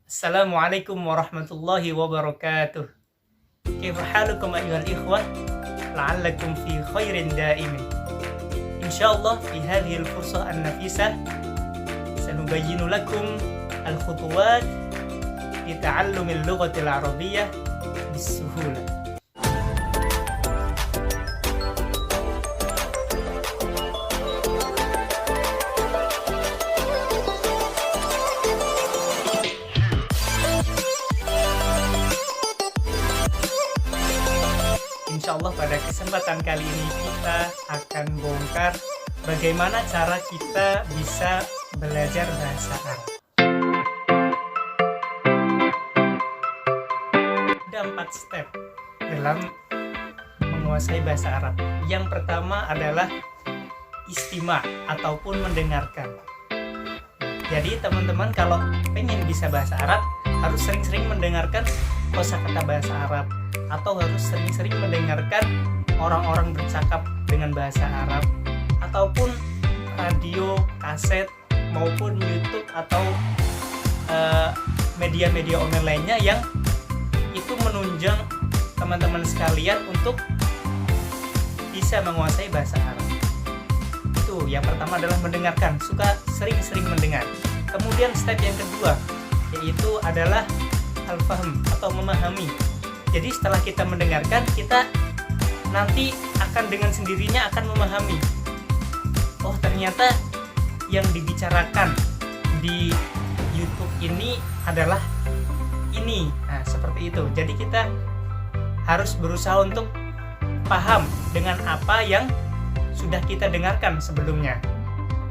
Assalamualaikum warahmatullahi wabarakatuh. Kaifa halukum ayyuhal ikhwah? La'allakum fi khairin daimin. Insyaallah fi hadhihi al-fursah an-nafisah sanubayyinu lakum al-khutuwat li ta'allumi al-lughati al-arabiyyah bis-suhulah. Insyaallah pada kesempatan kali ini kita akan bongkar bagaimana cara kita bisa belajar bahasa Arab. Ada 4 step dalam menguasai bahasa Arab. Yang pertama adalah istima' ataupun mendengarkan. Jadi teman-teman kalau pengen bisa bahasa Arab harus sering-sering mendengarkan kosakata bahasa Arab, atau harus sering-sering mendengarkan orang-orang bercakap dengan bahasa Arab, ataupun radio, kaset, maupun YouTube atau media-media online lainnya yang itu menunjang teman-teman sekalian untuk bisa menguasai bahasa Arab. Itu yang pertama adalah mendengarkan, suka sering-sering mendengar. Kemudian step yang kedua yaitu adalah al-fahm atau memahami. Jadi setelah kita mendengarkan, kita nanti akan dengan sendirinya akan memahami. Oh, ternyata yang dibicarakan di YouTube ini adalah ini. Nah, seperti itu. Jadi kita harus berusaha untuk paham dengan apa yang sudah kita dengarkan sebelumnya.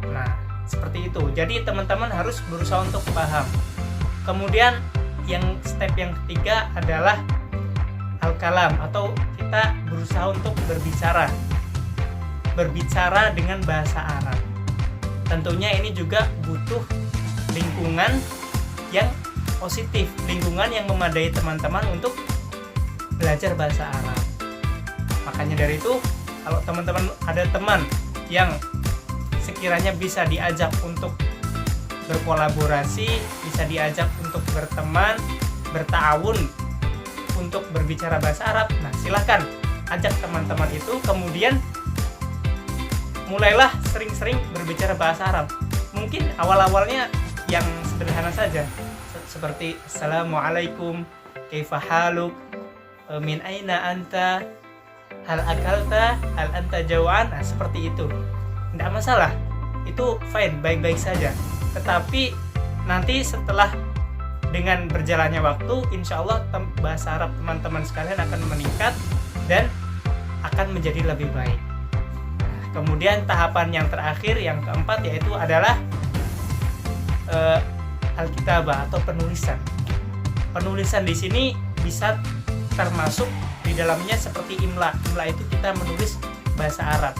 Nah, seperti itu. Jadi teman-teman harus berusaha untuk paham. Kemudian yang step yang ketiga adalah al-kalam, atau kita berusaha untuk berbicara dengan bahasa Arab. Tentunya ini juga butuh lingkungan yang positif, lingkungan yang memadai teman-teman untuk belajar bahasa Arab. Makanya dari itu, kalau teman-teman ada teman yang sekiranya bisa diajak untuk berkolaborasi, bisa diajak untuk berteman, bertawun untuk berbicara bahasa Arab, nah silahkan ajak teman-teman itu, kemudian mulailah sering-sering berbicara bahasa Arab. Mungkin awal-awalnya yang sederhana saja, seperti Assalamualaikum, kaifa haluk, min aina anta, hal akalta, hal anta jawaan. Nah, seperti itu, tidak masalah, itu fine, baik-baik saja. Tetapi nanti setelah dengan berjalannya waktu, insya Allah bahasa Arab teman-teman sekalian akan meningkat dan akan menjadi lebih baik. Nah, kemudian tahapan yang terakhir, yang keempat, yaitu adalah al-kitabah atau penulisan. Penulisan di sini bisa termasuk di dalamnya seperti imla. Imla itu kita menulis bahasa Arab.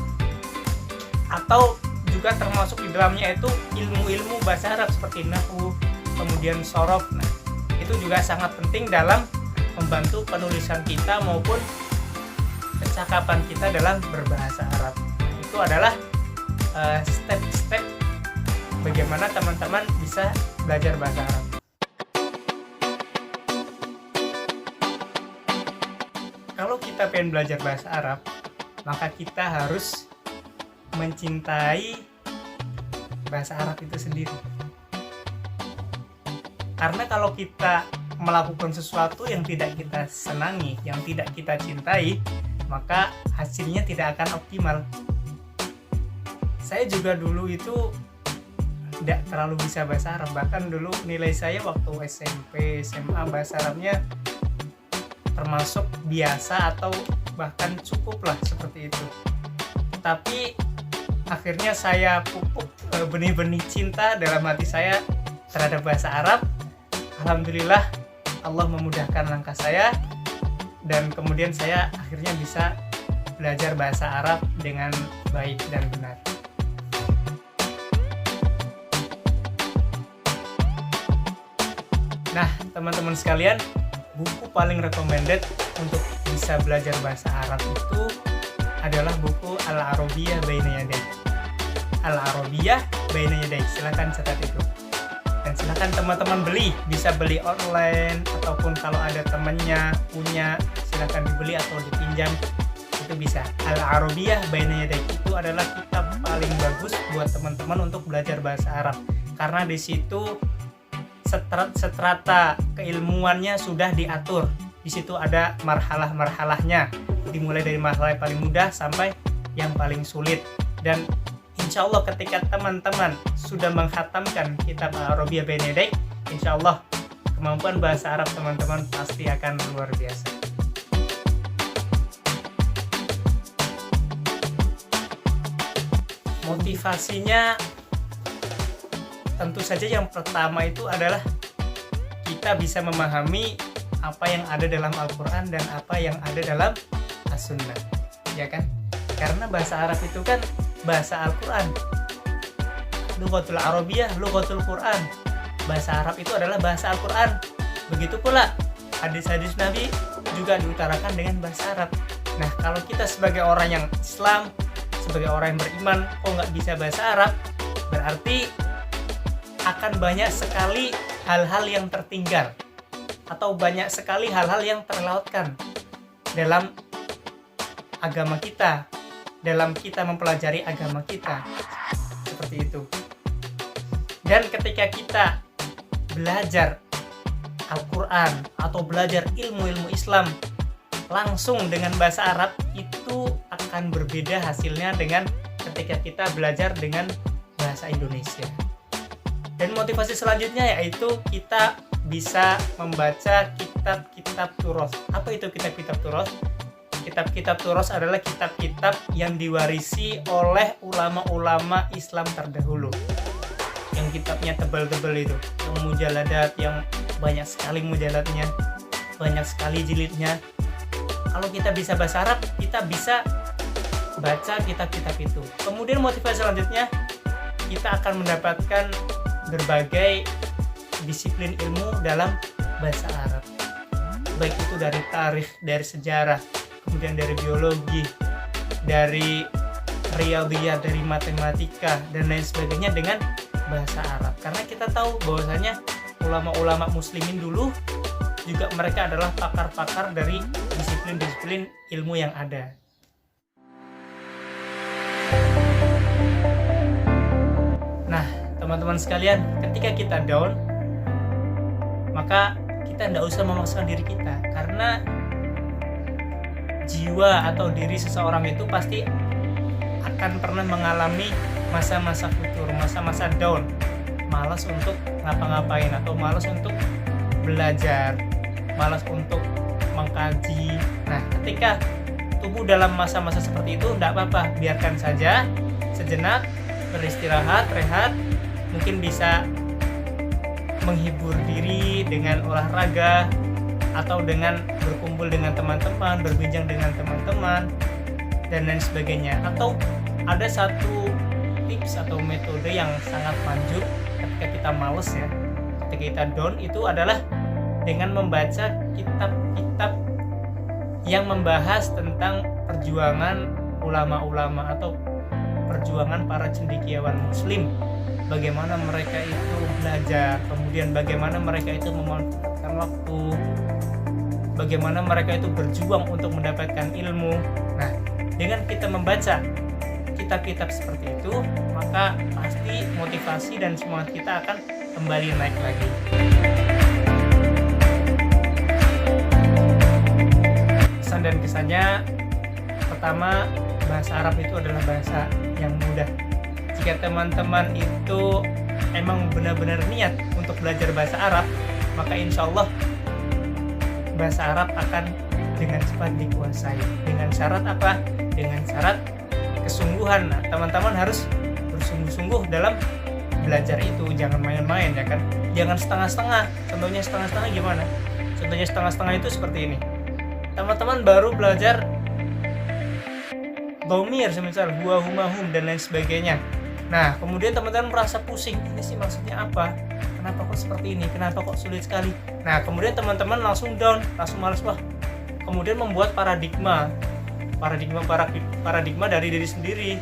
Atau juga termasuk di dalamnya itu ilmu-ilmu bahasa Arab seperti nahwu, kemudian sorof. Nah, itu juga sangat penting dalam membantu penulisan kita maupun kecakapan kita dalam berbahasa Arab. Nah, itu adalah step-step bagaimana teman-teman bisa belajar bahasa Arab. Kalau kita pengen belajar bahasa Arab, maka kita harus mencintai bahasa Arab itu sendiri. Karena kalau kita melakukan sesuatu yang tidak kita senangi, yang tidak kita cintai, maka hasilnya tidak akan optimal. Saya juga dulu itu tidak terlalu bisa bahasa Arab. Bahkan dulu nilai saya waktu SMP, SMA bahasa Arabnya termasuk biasa atau bahkan cukup lah, seperti itu. Tapi akhirnya saya pupuk benih-benih cinta dalam hati saya terhadap bahasa Arab. Alhamdulillah Allah memudahkan langkah saya, dan kemudian saya akhirnya bisa belajar bahasa Arab dengan baik dan benar. Nah, teman-teman sekalian, buku paling recommended untuk bisa belajar bahasa Arab itu adalah buku Al-Arabiyyah Baina Yaday. Al-Arabiyyah Baina Yaday. Silakan catat itu. Dan silakan silahkan teman-teman beli, bisa beli online ataupun kalau ada temennya punya silahkan dibeli atau dipinjam, itu bisa. Al-Arabiyah Baina Yaday itu adalah kitab paling bagus buat teman-teman untuk belajar bahasa Arab, karena di situ strata keilmuannya sudah diatur. Di situ ada marhalah-marhalahnya, dimulai dari marhalah yang paling mudah sampai yang paling sulit. Dan insya Allah ketika teman-teman sudah menghatamkan kitab Al-Arabiyah Baina Yaday, insya Allah kemampuan bahasa Arab teman-teman pasti akan luar biasa. Motivasinya tentu saja yang pertama itu adalah kita bisa memahami apa yang ada dalam Al-Quran dan apa yang ada dalam As-Sunnah, ya kan? Karena bahasa Arab itu kan bahasa Al-Quran, Lughatul Arabiyah, Lughatul Quran. Bahasa Arab itu adalah bahasa Al-Quran. Begitu pula hadis-hadis Nabi juga diutarakan dengan bahasa Arab. Nah, kalau kita sebagai orang yang Islam, sebagai orang yang beriman, kok nggak bisa bahasa Arab, berarti akan banyak sekali hal-hal yang tertinggal atau banyak sekali hal-hal yang terlewatkan dalam agama kita, dalam kita mempelajari agama kita, seperti itu. Dan ketika kita belajar Al-Quran atau belajar ilmu-ilmu Islam langsung dengan bahasa Arab, itu akan berbeda hasilnya dengan ketika kita belajar dengan bahasa Indonesia. Dan motivasi selanjutnya yaitu kita bisa membaca kitab-kitab Turos. Apa itu kitab-kitab Turos? Kitab-kitab Turos adalah kitab-kitab yang diwarisi oleh ulama-ulama Islam terdahulu, yang kitabnya tebal-tebal itu, yang mujaladat, yang banyak sekali mujaladnya, banyak sekali jilidnya. Kalau kita bisa bahasa Arab, kita bisa baca kitab-kitab itu. Kemudian motivasi selanjutnya, kita akan mendapatkan berbagai disiplin ilmu dalam bahasa Arab, baik itu dari tarikh, dari sejarah, kemudian dari biologi, dari riyadhiyah, dari matematika dan lain sebagainya dengan bahasa Arab. Karena kita tahu bahwasanya ulama-ulama muslimin dulu juga mereka adalah pakar-pakar dari disiplin-disiplin ilmu yang ada. Nah, teman-teman sekalian, ketika kita down, maka kita tidak usah memaksakan diri kita, karena jiwa atau diri seseorang itu pasti akan pernah mengalami masa-masa futur, masa-masa down, malas untuk ngapa-ngapain atau malas untuk belajar, malas untuk mengkaji. Nah, ketika tubuh dalam masa-masa seperti itu, tidak apa-apa, biarkan saja sejenak, beristirahat, rehat, mungkin bisa menghibur diri dengan olahraga atau dengan berkumpul dengan teman-teman, berbincang dengan teman-teman dan lain sebagainya. Atau ada satu tips atau metode yang sangat manjur ketika kita males ya, ketika kita down, itu adalah dengan membaca kitab-kitab yang membahas tentang perjuangan ulama-ulama atau perjuangan para cendekiawan muslim, bagaimana mereka itu belajar, kemudian bagaimana mereka itu memanfaatkan waktu, bagaimana mereka itu berjuang untuk mendapatkan ilmu. Nah, dengan kita membaca kitab-kitab seperti itu, maka pasti motivasi dan semangat kita akan kembali naik lagi. Kesan dan kesannya, pertama, bahasa Arab itu adalah bahasa yang mudah. Jika teman-teman itu emang benar-benar niat untuk belajar bahasa Arab, maka insya Allah bahasa Arab akan dengan cepat dikuasai. Dengan syarat apa? Dengan syarat kesungguhan. Nah, teman-teman harus bersungguh-sungguh dalam belajar itu, jangan main-main ya kan. Jangan setengah-setengah. Contohnya setengah-setengah gimana? Contohnya setengah-setengah itu seperti ini. Teman-teman baru belajar dhamir, semisal huwa, huma, hum dan lain sebagainya. Nah, kemudian teman-teman merasa pusing, ini sih maksudnya apa? Kenapa kok seperti ini? Kenapa kok sulit sekali? Nah, kemudian teman-teman langsung down, langsung malas, wah. Kemudian membuat paradigma dari diri sendiri.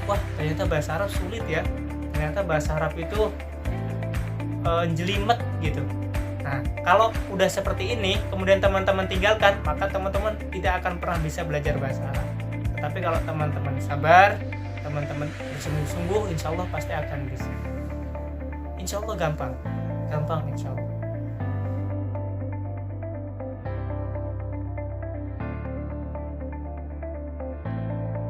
Wah, ternyata bahasa Arab sulit ya. Ternyata bahasa Arab itu jelimet gitu. Nah, kalau udah seperti ini, kemudian teman-teman tinggalkan, maka teman-teman tidak akan pernah bisa belajar bahasa Arab. Tetapi kalau teman-teman sabar, teman-teman bersungguh-sungguh, insya Allah pasti akan bisa. Insya Allah gampang insya Allah.